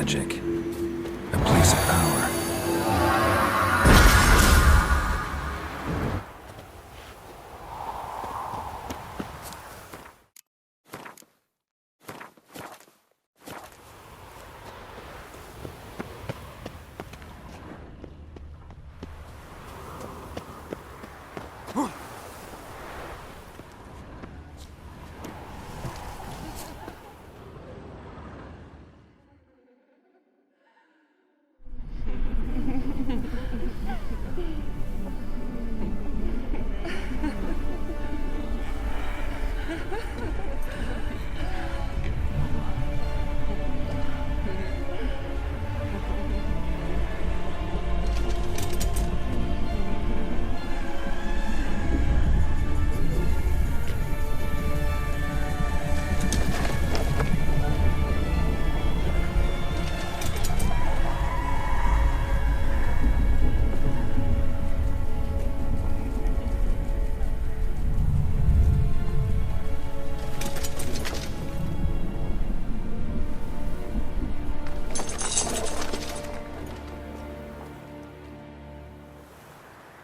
magic. A place of power.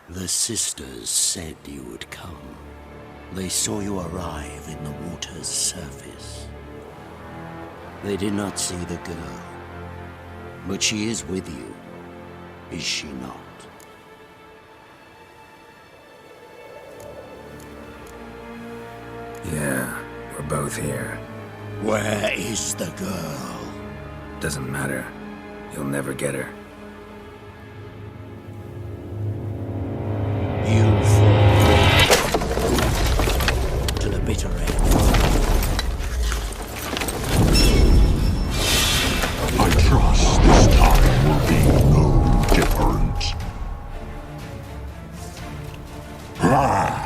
The sisters said you would come. They saw you arrive in the water's surface. They did not see the girl, but she is with you, is she not? Yeah, we're both here. Where is the girl? Doesn't matter. You'll never get her. You fall to the bitter end. I trust this time will be no different. Ah!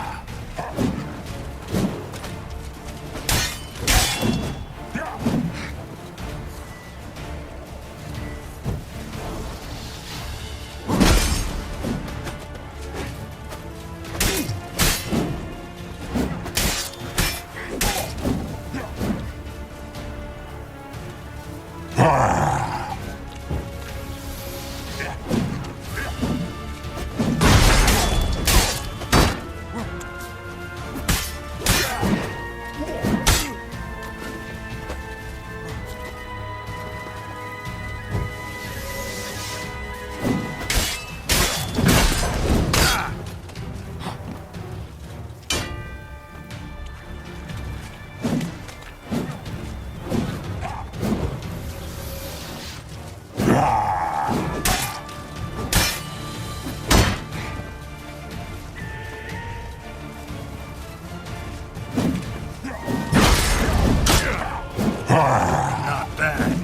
Not bad.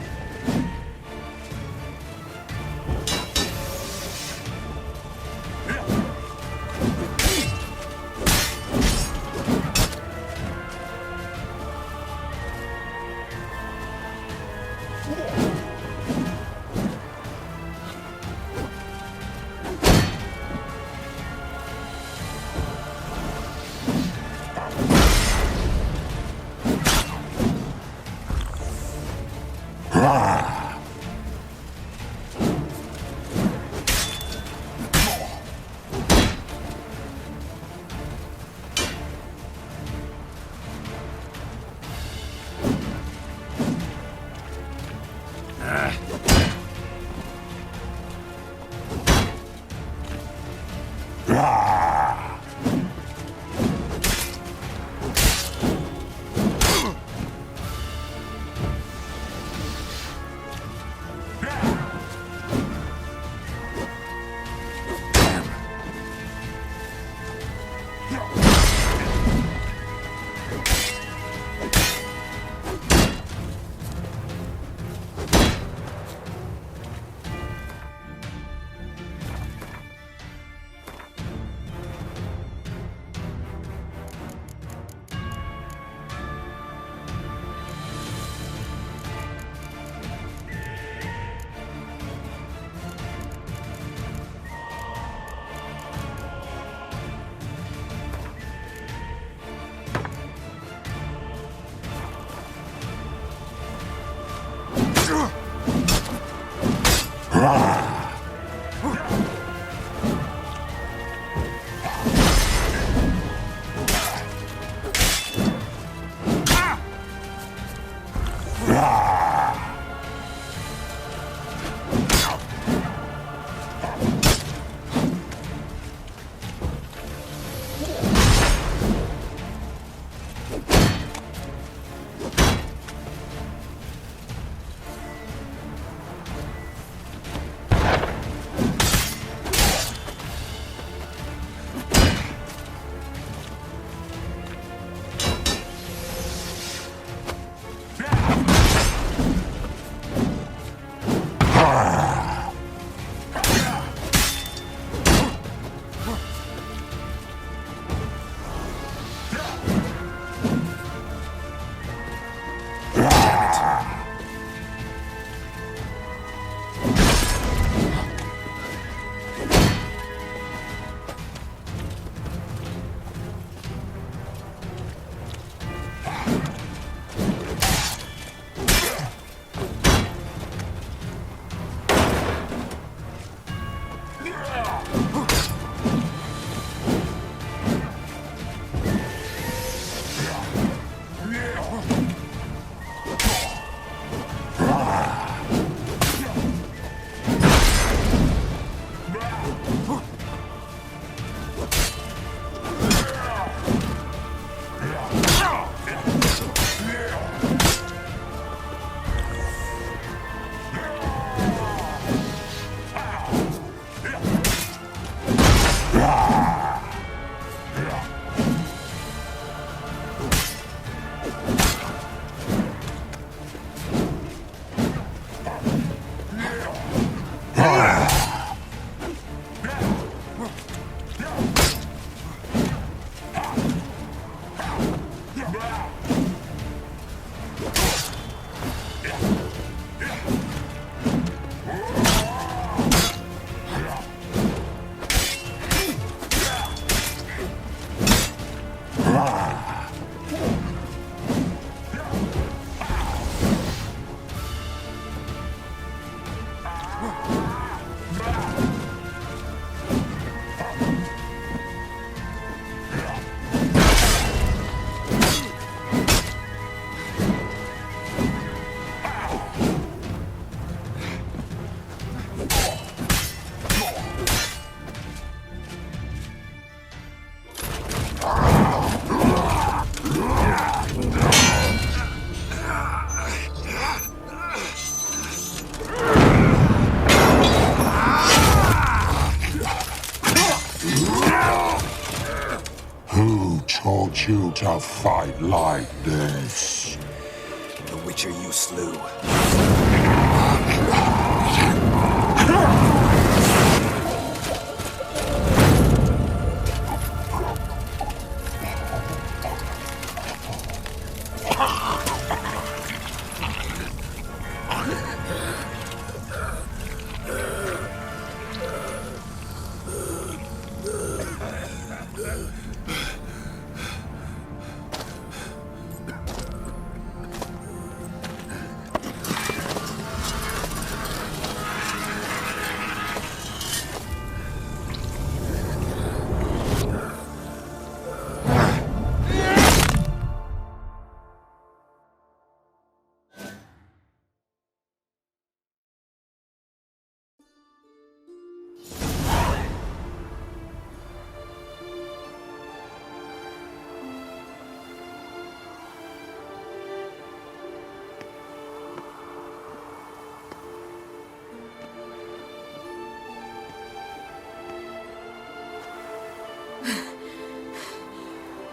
teach you to fight like this. The Witcher you slew.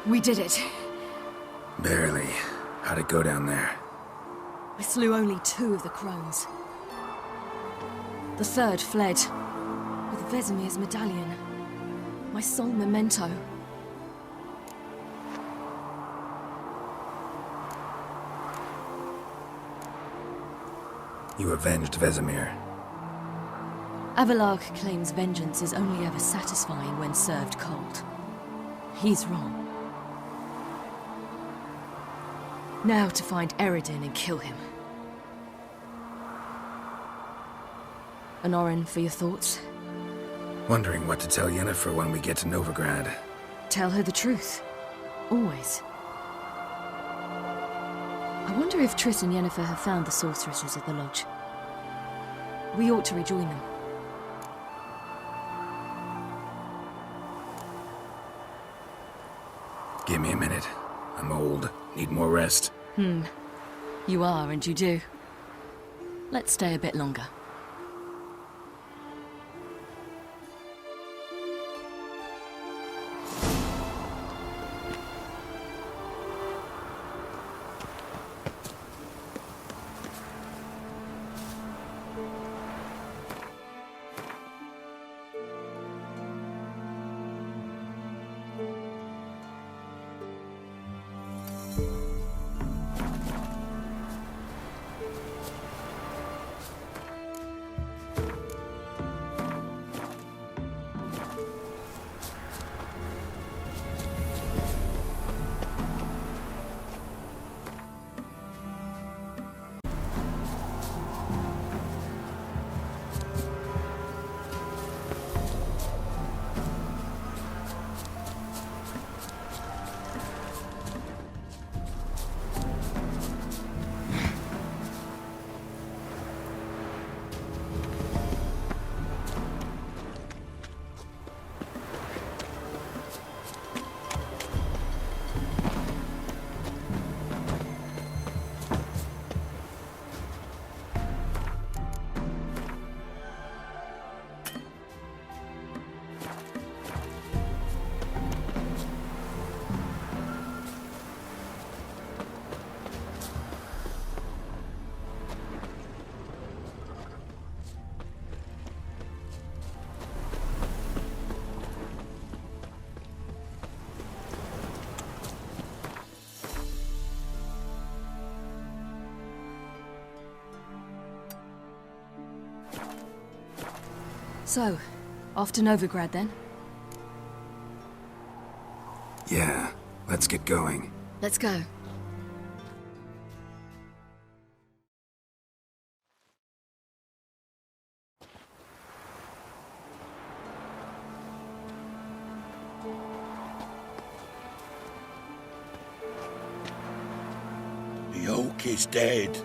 We did it. Barely. How'd it go down there? We slew only 2 of the crones. The third fled with Vesemir's medallion, my sole memento. You avenged Vesemir. Avalark claims vengeance is only ever satisfying when served cold. He's wrong. Now to find Eredin and kill him. Honorin, for your thoughts? Wondering what to tell Yennefer when we get to Novigrad. Tell her the truth. Always. I wonder if Triss and Yennefer have found the sorceresses at the lodge. We ought to rejoin them. Give me a minute. I'm old. Need more rest. You are, and you do. Let's stay a bit longer. So, off to Novigrad then? Yeah, let's get going. Let's go. The oak is dead.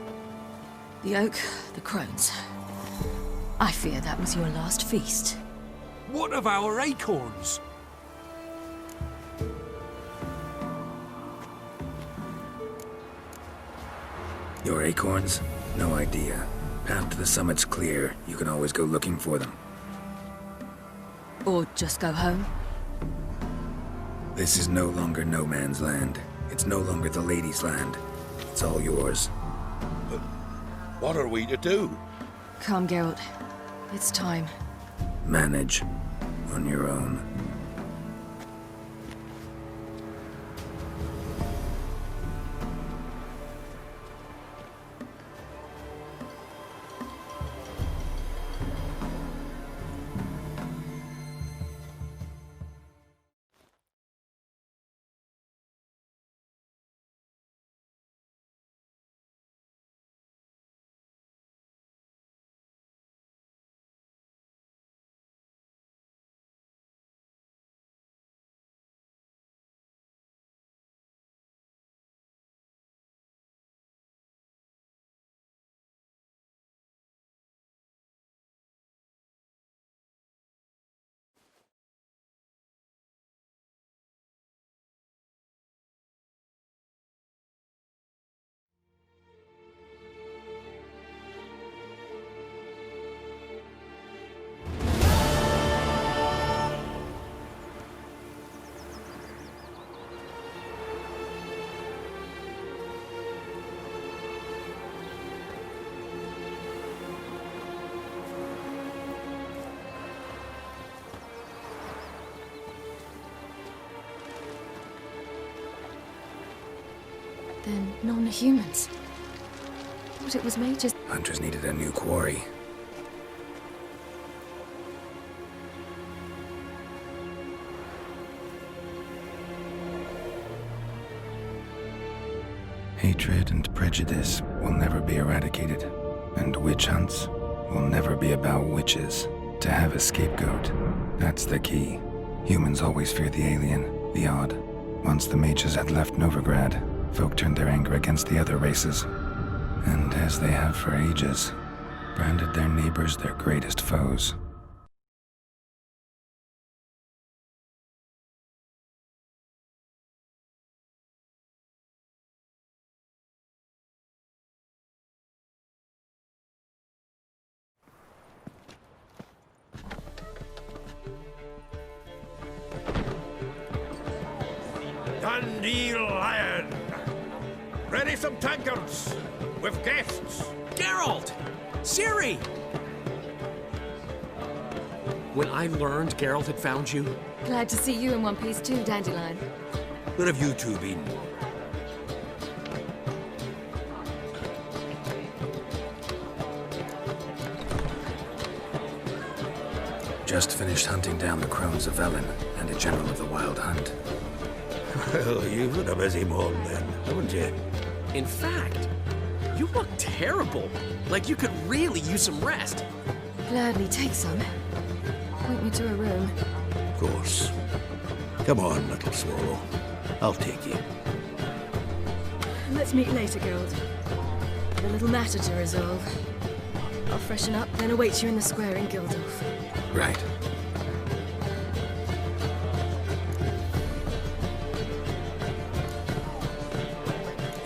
The oak, the crones. I fear that was your last feast. What of our acorns? Your acorns? No idea. Path to the summit's clear. You can always go looking for them. Or just go home? This is no longer no man's land. It's no longer the lady's land. It's all yours. But what are we to do? Come, Geralt. It's time. Manage on your own. They're non-humans. But it was made just... Hunters needed a new quarry. Hatred and prejudice will never be eradicated, and witch hunts will never be about witches. To have a scapegoat, that's the key. Humans always fear the alien, the odd. Once the mages had left Novigrad, folk turned their anger against the other races, and as they have for ages, branded their neighbors their greatest foes. Dandelion! Ready some tankards with guests. Geralt! Ciri! When I learned Geralt had found you, Glad to see you in one piece too, Dandelion. Where have you two been? Just finished hunting down the crones of Velen and a general of the Wild Hunt. Well, you've had a busy morning then, haven't you? in fact, you look terrible. Like you could really use some rest. Gladly take some. Point me to a room. Of course. Come on, little swallow. I'll take you. Let's meet later, Geralt. A little matter to resolve. I'll freshen up, then await you in the square in Gildorf. Right.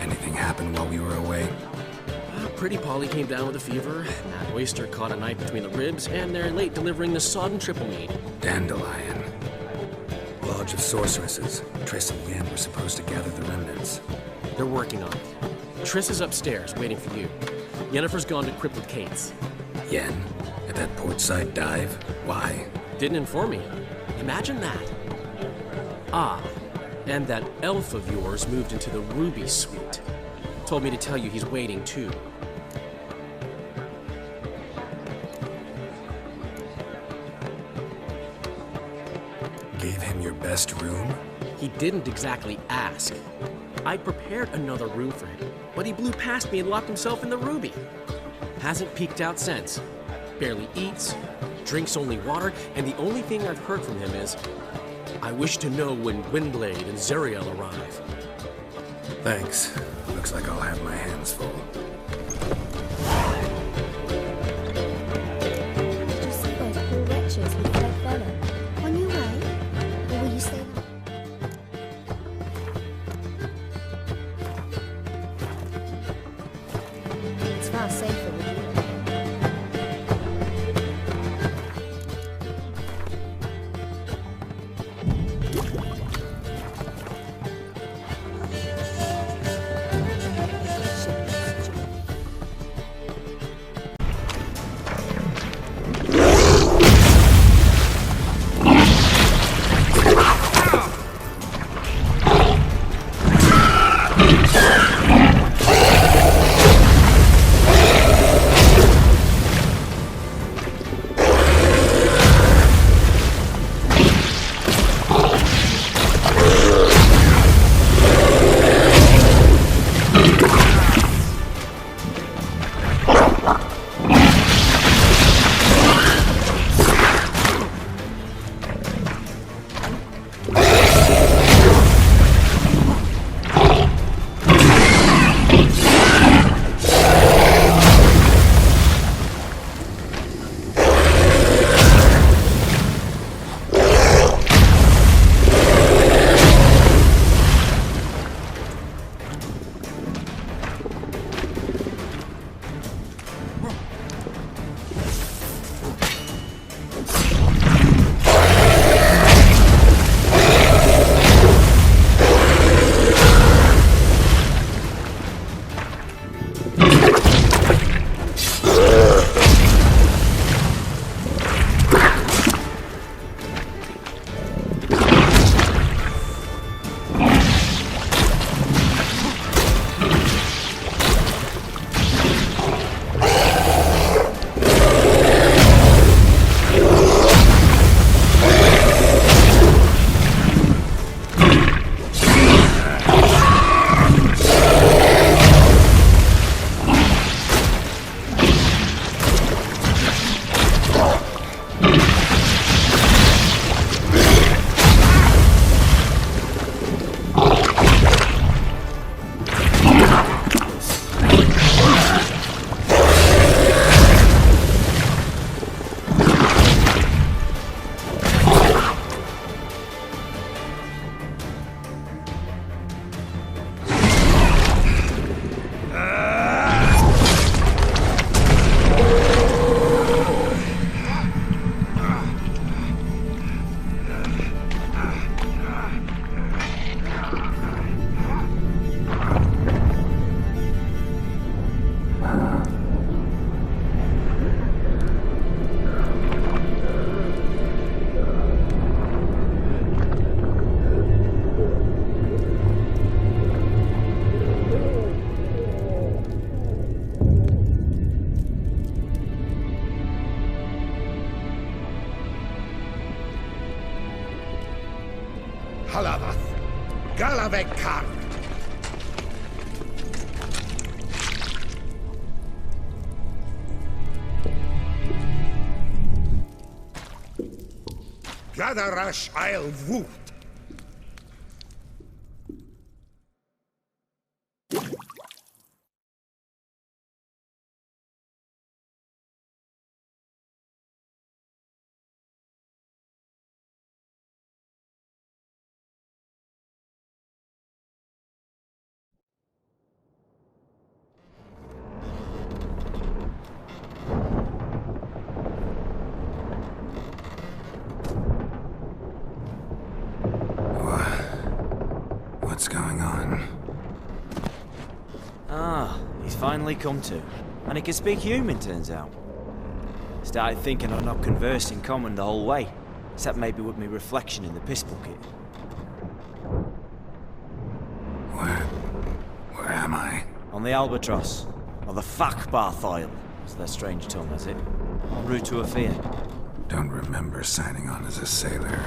Anything happened while we were away? Pretty Polly came down with a fever. Mad Oyster caught a knife between the ribs, and they're late delivering the sodden triple mead. Dandelion. Lodge of Sorceresses. Triss and Yen were supposed to gather the remnants. They're working on it. Triss is upstairs, waiting for you. Yennefer's gone to Crippled Cates. Yen? At that portside dive? Why? Didn't inform me. Imagine that. Ah, and that elf of yours moved into the Ruby Suite. Told me to tell you he's waiting too. Gave him your best room? He didn't exactly ask. I prepared another room for him, but he blew past me and locked himself in the Ruby. Hasn't peeked out since. Barely eats, drinks only water, and the only thing I've heard from him is, I wish to know when Windblade and Zuriel arrive. Thanks. Looks like I'll have my hands full. Did you see those poor wretches who fled Velen? On your way? Or will you stay? It's far safer with you. Halavath, Galavek Karn. Gadarash Isle Woot. What's going on? Ah, he's finally come to. And he can speak human, turns out. Started thinking I'd not conversed in common the whole way, except maybe with me reflection in the piss bucket. Where am I? On the Albatross, or the Fakbarth Isle, as their strange tongue has it. En route to Afir. Don't remember signing on as a sailor.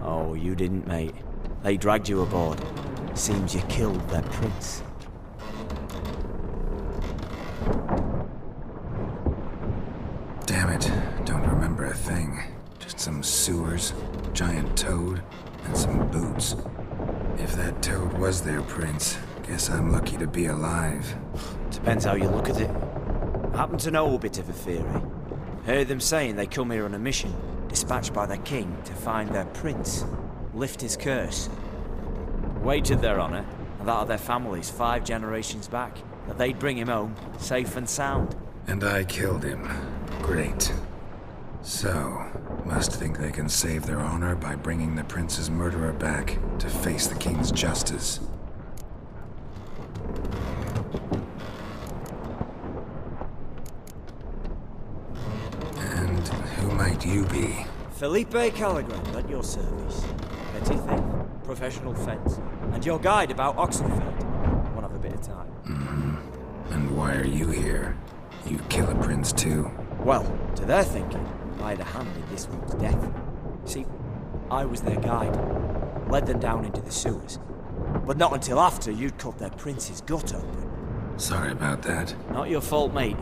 Oh, you didn't, mate. They dragged you aboard. Seems you killed their prince. Damn it, don't remember a thing. Just some sewers, giant toad, and some boots. If that toad was their prince, guess I'm lucky to be alive. Depends how you look at it. I happen to know a bit of a theory. Heard them saying they come here on a mission, dispatched by their king to find their prince, lift his curse. Wagered their honor, and that of their families 5 generations back, that they'd bring him home, safe and sound. And I killed him. Great. So, must think they can save their honor by bringing the prince's murderer back to face the king's justice. And who might you be? Felipe Caligrand, at your service. Petty thief, professional fence, and your guide about Oxenfurt. One of a bit of time. And why are you here? You kill a prince too? Well, to their thinking, I had a hand in this one's death. See, I was their guide, led them down into the sewers. But not until after you'd cut their prince's gut open. Sorry about that. Not your fault, mate.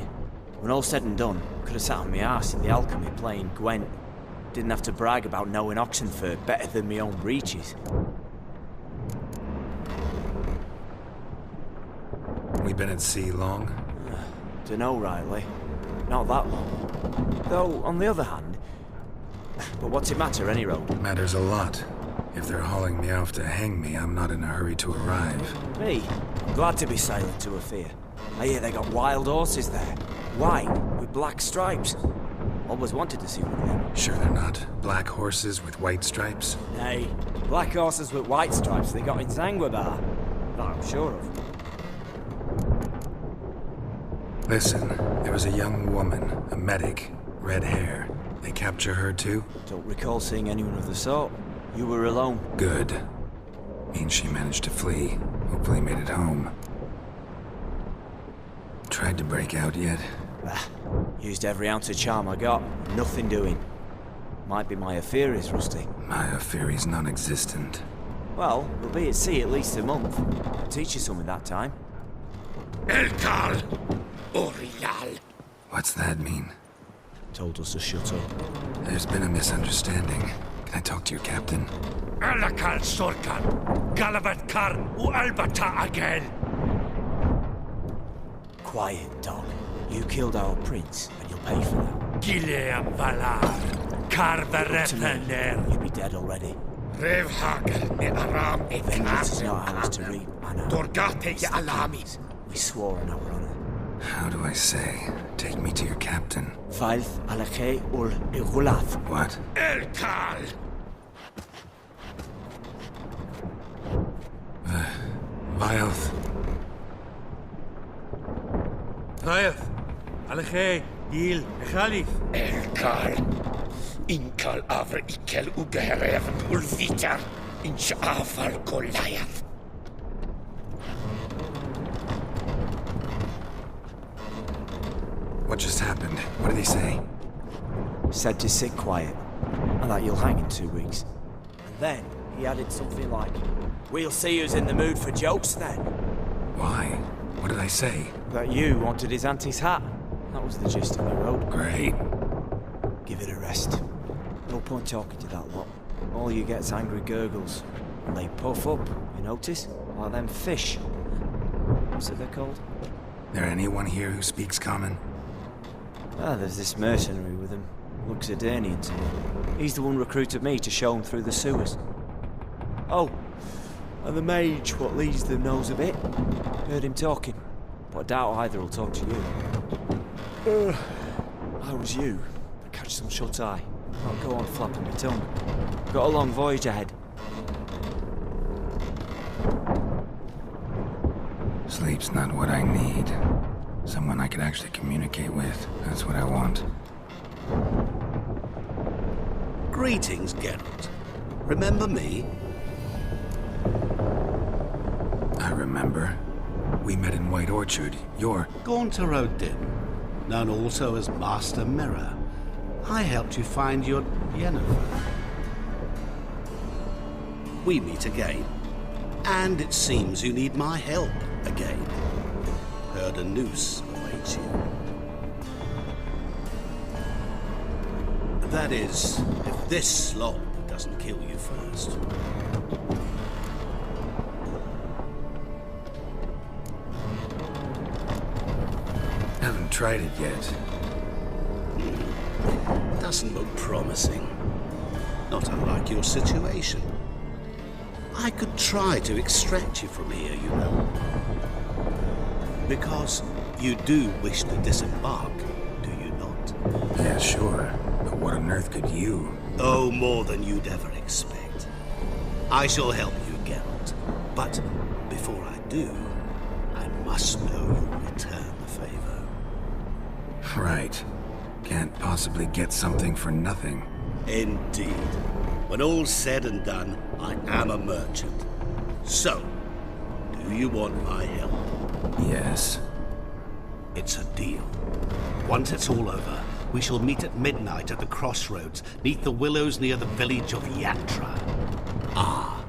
When all said and done, could have sat on my arse in the alchemy playing Gwent. Didn't have to brag about knowing Oxenfurt better than my own breeches. We been at sea long? Dunno, Riley. Not that long. Though, on the other hand... But what's it matter, any road? Matters a lot. If they're hauling me off to hang me, I'm not in a hurry to arrive. Me? I'm glad to be sailing to Afir. I hear they got wild horses there. White, with black stripes. Always wanted to see one of them. Sure they're not black horses with white stripes? Nay, black horses with white stripes they got in Zangwabar. That I'm sure of. Listen, there was a young woman, a medic, red hair. They capture her too? Don't recall seeing anyone of the sort. You were alone. Good. Means she managed to flee. Hopefully made it home. Tried to break out yet? Used every ounce of charm I got. Nothing doing. Might be my affair is rusty. My affair is non-existent. Well, we'll be at sea at least a month. I'll teach you something that time. Elkal, Orial. What's that mean? Told us to shut up. There's been a misunderstanding. Can I talk to your captain? Alakal Sorkan, Galavat Karn, U Albata again. Quiet, dog. You killed our prince, and you'll pay for that. Gileam Valar, Karvarepaner. You'd be dead already. Revhagel ne Aram e Vengeance is not ours to reap, Anna. Dorgate ye Alamis. We swore on our honor. How do I say? Take me to your captain. Failth Alakhe ul Igulath. What? Elkal! Vioth. Vioth. Alakhe. Yil. Echalif. Elkal. Inkal Avr Ikel Ugerev Ulvitar. Inch Afal Goliath. What just happened? What did he say? Said to sit quiet, and that you'll hang in 2 weeks. And then he added something like, "We'll see who's in the mood for jokes then." Why? What did I say? That you wanted his auntie's hat. That was the gist of the road. Great. Give it a rest. No point talking to that lot. All you get's angry gurgles. And they puff up, you notice? Like them fish. What's it they're called? There anyone here who speaks common? Ah, there's this mercenary with him. Looks Edirnian to me. He's the one recruited me to show him through the sewers. Oh, and the mage what leads them knows a bit. Heard him talking, but I doubt either will talk to you. I was you. I catch some shut-eye. I'll go on flapping my tongue. Got a long voyage ahead. Sleep's not what I need. Someone I could actually communicate with. That's what I want. Greetings, Geralt. Remember me? I remember. We met in White Orchard. You're... Gaunter O'Din, known also as Master Mirror. I helped you find your Yennefer. We meet again. And it seems you need my help again. Heard a noose awaits you. That is, if this slob doesn't kill you first. Haven't tried it yet. Doesn't look promising. Not unlike your situation. I could try to extract you from here, you know. Because you do wish to disembark, do you not? Yeah, sure. But what on earth could you? Oh, more than you'd ever expect. I shall help you, Geralt. But before I do, I must know you'll return the favor. Right. Can't possibly get something for nothing. Indeed. When all's said and done, I am a merchant. So, do you want my help? Yes. It's a deal. Once it's all over, we shall meet at midnight at the crossroads, neath the willows near the village of Yatra. Ah,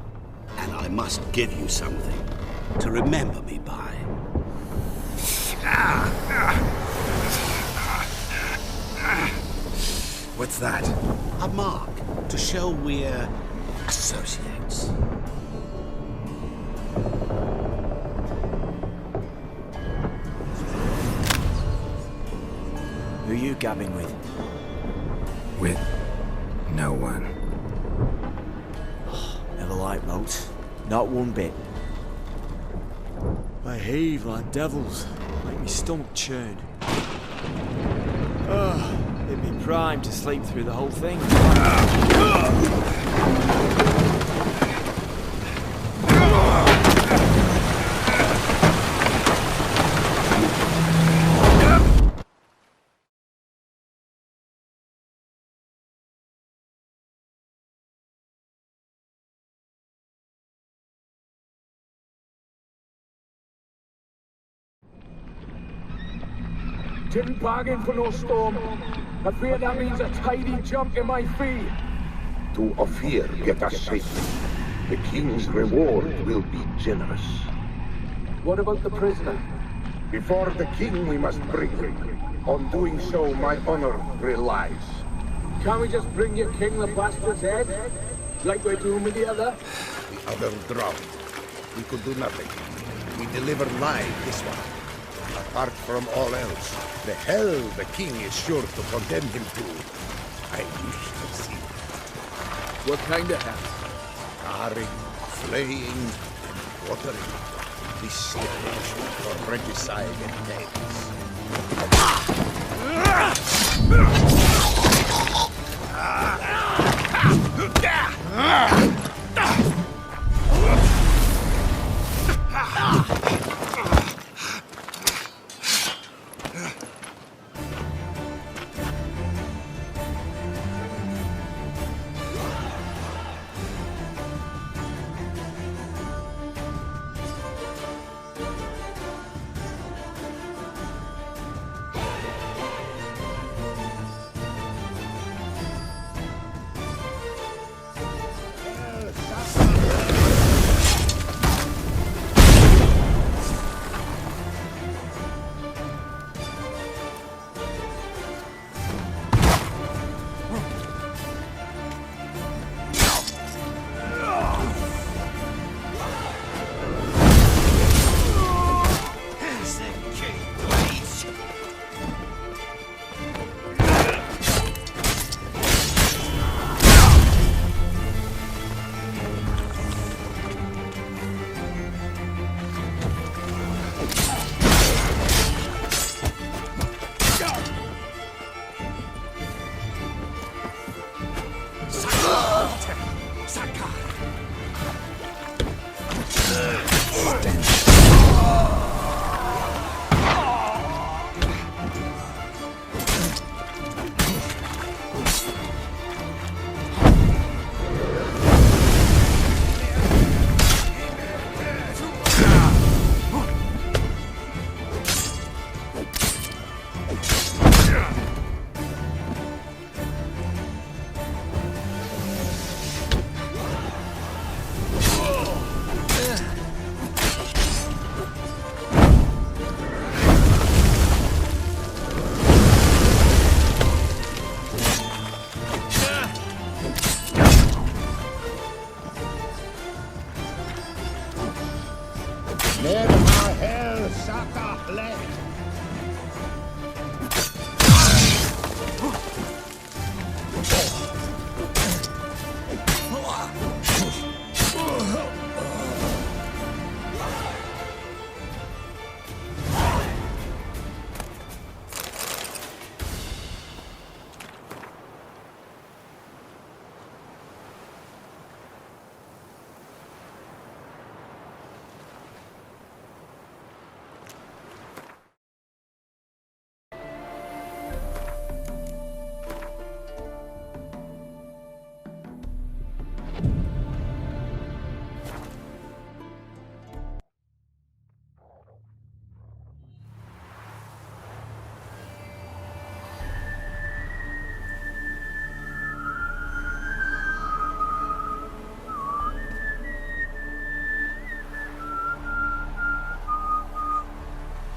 and I must give you something to remember me by. What's that? A mark to show we're associates. Who are you gabbing with? With no one. Never liked moats. Not one bit. They heave like devils. Make me stomach churn. It'd be prime to sleep through the whole thing. Didn't bargain for no storm. I fear that means a tidy jump in my fee. To Ophir get us safely. The king's reward will be generous. What about the prisoner? Before the king we must bring him. On doing so, my honor relies. Can't we just bring your king the bastard's head? Like we're doing with the other? The other drowned. We could do nothing. We deliver live this one. Apart from all else, the hell the king is sure to condemn him to, I wish to see. What kind of hell? Carring, flaying, and quartering. This stipulation for regicide and names.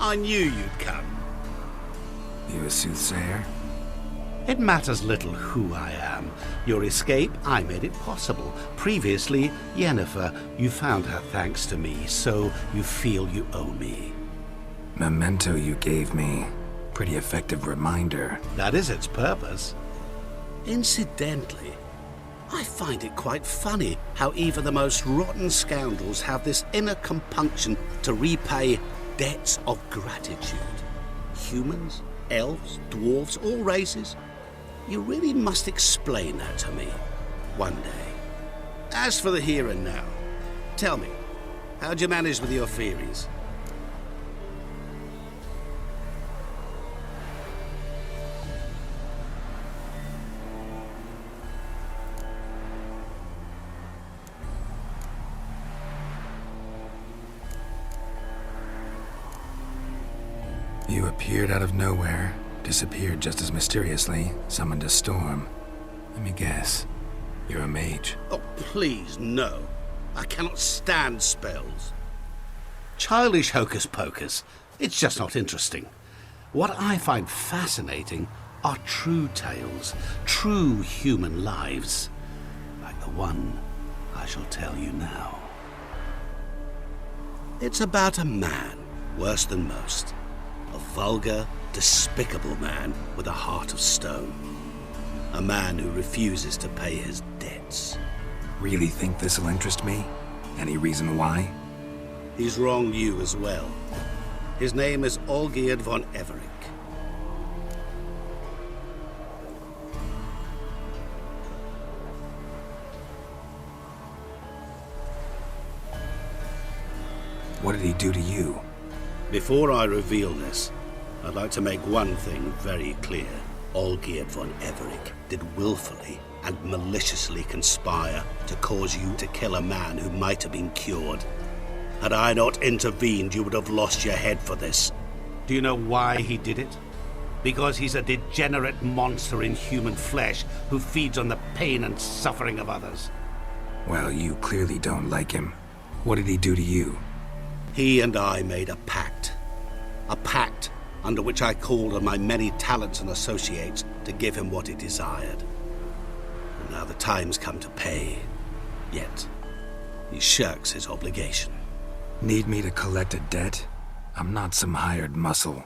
I knew you'd come. You a soothsayer? It matters little who I am. Your escape, I made it possible. Previously, Yennefer, you found her thanks to me, so you feel you owe me. Memento you gave me. Pretty effective reminder. That is its purpose. Incidentally, I find it quite funny how even the most rotten scoundrels have this inner compunction to repay debts of gratitude. Humans, elves, dwarves, all races. You really must explain that to me one day. As for the here and now, tell me, how'd you manage with your theories? You appeared out of nowhere, disappeared just as mysteriously, summoned a storm. Let me guess. You're a mage. Oh, please, no. I cannot stand spells. Childish hocus pocus. It's just not interesting. What I find fascinating are true tales, true human lives, like the one I shall tell you now. It's about a man, worse than most. A vulgar, despicable man with a heart of stone. A man who refuses to pay his debts. Really think this'll interest me? Any reason why? He's wronged you as well. His name is Olgierd von Everec. What did he do to you? Before I reveal this, I'd like to make one thing very clear. Olgierd von Everec did willfully and maliciously conspire to cause you to kill a man who might have been cured. Had I not intervened, you would have lost your head for this. Do you know why he did it? Because he's a degenerate monster in human flesh who feeds on the pain and suffering of others. Well, you clearly don't like him. What did he do to you? He and I made a pact. A pact under which I called on my many talents and associates to give him what he desired. And now the time's come to pay. Yet, he shirks his obligation. Need me to collect a debt? I'm not some hired muscle.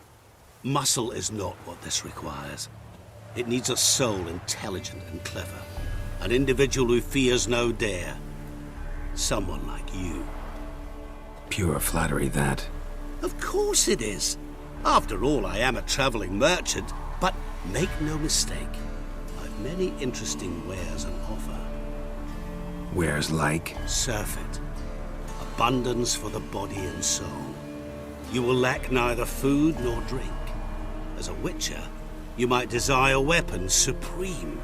Muscle is not what this requires. It needs a soul intelligent and clever. An individual who fears no dare. Someone like you. Pure flattery, that. Of course it is. After all, I am a traveling merchant. But make no mistake, I've many interesting wares on offer. Where's like? Surfeit. Abundance for the body and soul. You will lack neither food nor drink. As a witcher, you might desire weapons supreme.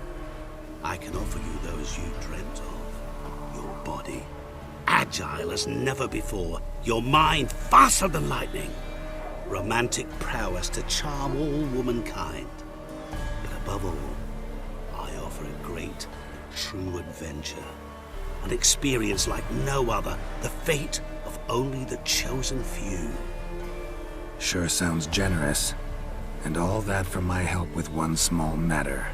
I can offer you those you dreamt of. Your body, agile as never before. Your mind, faster than lightning. Romantic prowess to charm all womankind. But above all, I offer a great, true adventure. An experience like no other. The fate of only the chosen few. Sure sounds generous. And all that for my help with one small matter.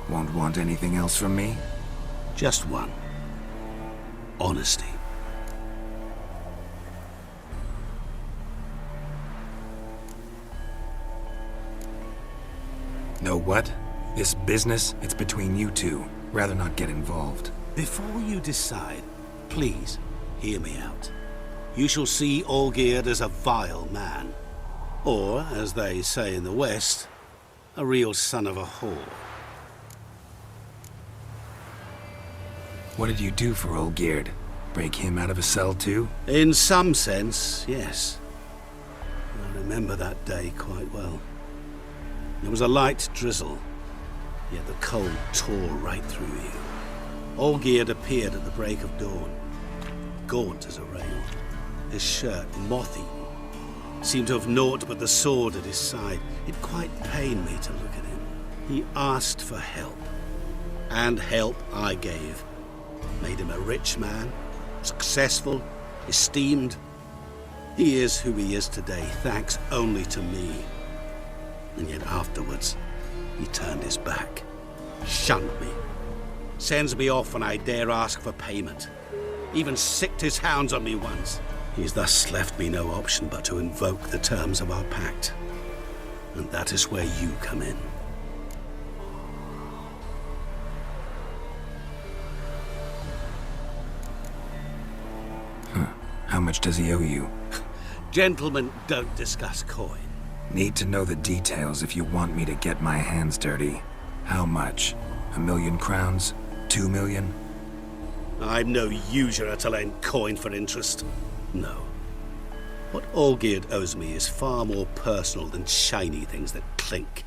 Won't want anything else from me? Just one. Honesty. Know what? This business, it's between you two. Rather not get involved. Before you decide, please hear me out. You shall see Olgierd as a vile man. Or, as they say in the West, a real son of a whore. What did you do for Olgierd? Break him out of a cell too? In some sense, yes. I remember that day quite well. There was a light drizzle, yet the cold tore right through you. Olgierd appeared at the break of dawn, gaunt as a rail, his shirt moth-eaten. Seemed to have naught but the sword at his side. It quite pained me to look at him. He asked for help, and help I gave. Made him a rich man, successful, esteemed. He is who he is today, thanks only to me. And yet afterwards, he turned his back, shunned me, sends me off when I dare ask for payment. Even sicked his hounds on me once. He's thus left me no option but to invoke the terms of our pact. And that is where you come in. How much does he owe you? Gentlemen don't discuss coin. Need to know the details if you want me to get my hands dirty. How much? 1,000,000 crowns? 2 million? I'm no usurer to lend coin for interest. No. What Olgierd owes me is far more personal than shiny things that clink.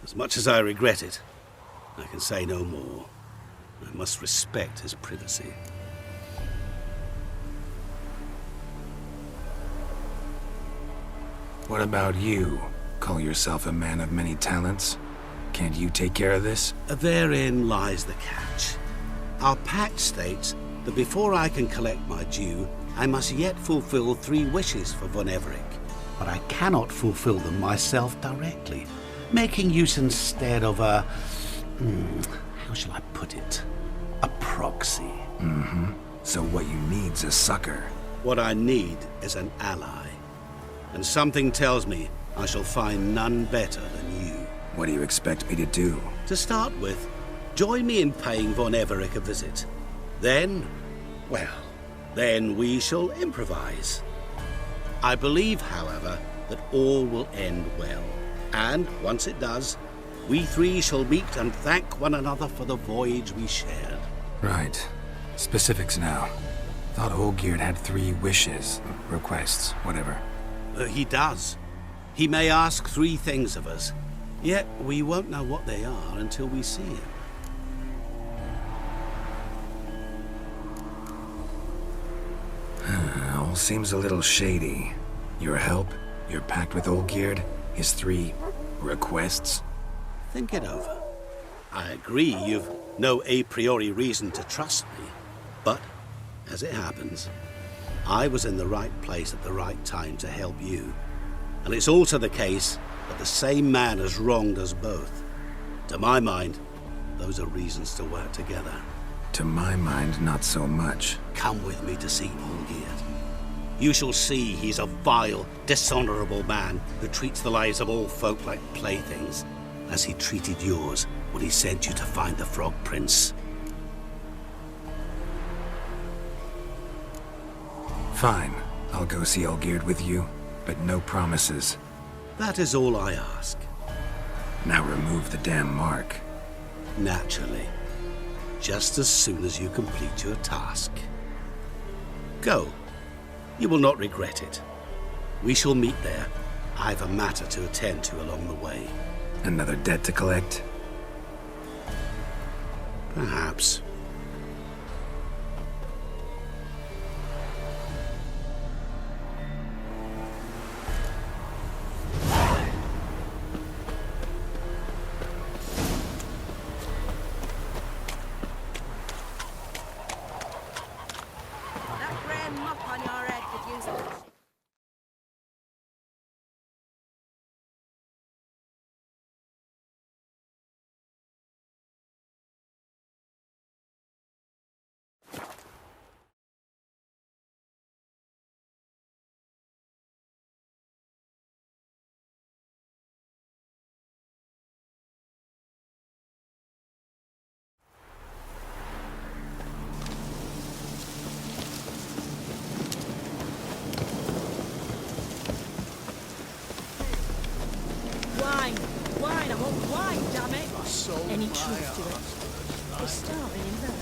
As much as I regret it, I can say no more. I must respect his privacy. What about you? Call yourself a man of many talents? Can't you take care of this? Therein lies the catch. Our pact states that before I can collect my due, I must yet fulfill 3 wishes for Von Everec. But I cannot fulfill them myself directly, making use instead of a... how shall I put it? A proxy. So what you need's a sucker. What I need is an ally. And something tells me I shall find none better than you. What do you expect me to do? To start with, join me in paying Von Everec a visit. Then, well, then we shall improvise. I believe, however, that all will end well. And once it does, we 3 shall meet and thank one another for the voyage we shared. Right. Specifics now. Thought Olgierd had 3 wishes, requests, whatever. He does. He may ask 3 things of us, yet we won't know what they are until we see him. All seems a little shady. Your help, your pact with Olgierd, his 3 requests. Think it over. I agree you've no a priori reason to trust me, but as it happens, I was in the right place at the right time to help you. And it's also the case that the same man has wronged us both. To my mind, those are reasons to work together. To my mind, not so much. Come with me to see Olgierd. You shall see he's a vile, dishonorable man who treats the lives of all folk like playthings, as he treated yours when he sent you to find the Frog Prince. Fine. I'll go see Olgierd with you, but no promises. That is all I ask. Now remove the damn mark. Naturally. just as soon as you complete your task. Go. You will not regret it. We shall meet there. I have a matter to attend to along the way. Another debt to collect? Perhaps. That grand mop on your head could use it. Wine! Wine! I want wine, damn it! Any truth to it? We're starving in there.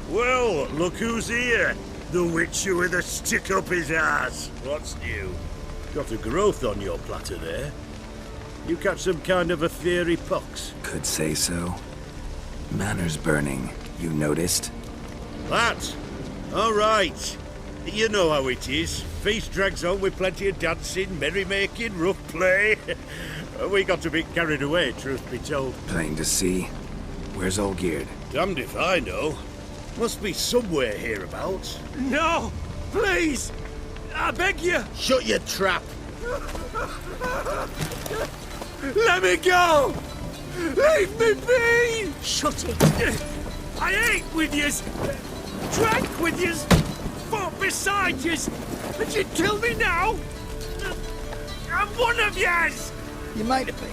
Well, look who's here. The Witcher with a stick up his ass. What's new? Got a growth on your platter there. You catch some kind of a fiery pox? Could say so. Manor's burning. You noticed? That? All right. You know how it is. Feast drags on with plenty of dancing, merrymaking, rough play. We got a bit carried away, truth be told. Plain to see. Where's Olgierd? Damned if I know. Must be somewhere hereabouts. No! Please! I beg you! Shut your trap! Let me go! Leave me be! Shut it! I ate with yous, drank with yous, fought beside yous, and you kill me now? I'm one of yous! You might have been,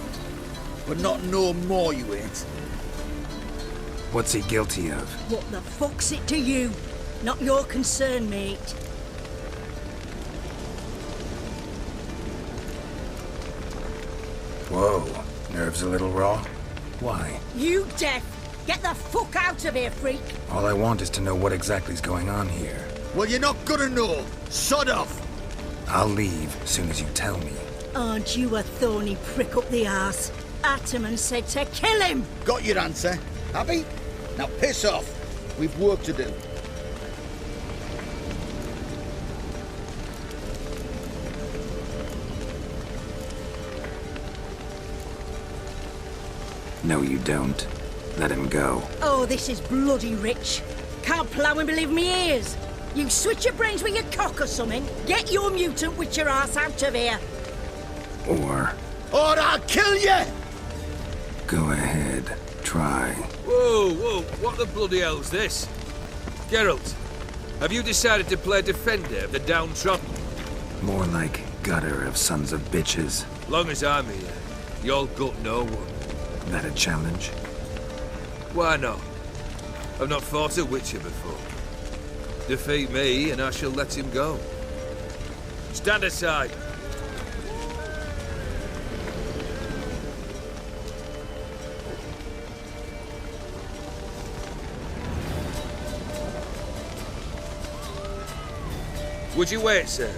but not no more you ain't. What's he guilty of? What the fuck's it to you? Not your concern, mate. Whoa. Nerves a little raw? Why? You deaf! Get the fuck out of here, freak! All I want is to know what exactly's going on here. Well, you're not gonna know. Sod off! I'll leave as soon as you tell me. Aren't you a thorny prick up the arse? Ataman said to kill him! Got your answer. Happy? Now piss off. We've work to do. No, you don't. Let him go. Oh, this is bloody rich. Can't plough and believe me ears. You switch your brains with your cock or something. Get your mutant with your ass out of here. Or I'll kill you! go ahead. Try. Whoa, whoa, what the bloody hell's this? Geralt, have you decided to play defender of the downtrodden? More like gutter of sons of bitches. Long as I'm here, you'll gut no one. That a challenge? Why not? I've not fought a Witcher before. Defeat me and I shall let him go. Stand aside. Would you wait, sir,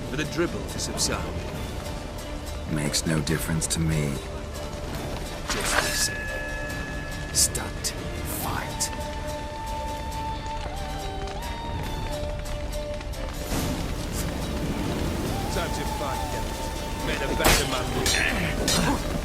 for the dribble to subside? Makes no difference to me. Just listen. Stunt. Fight. Time to fight, Geralt. Made a better man.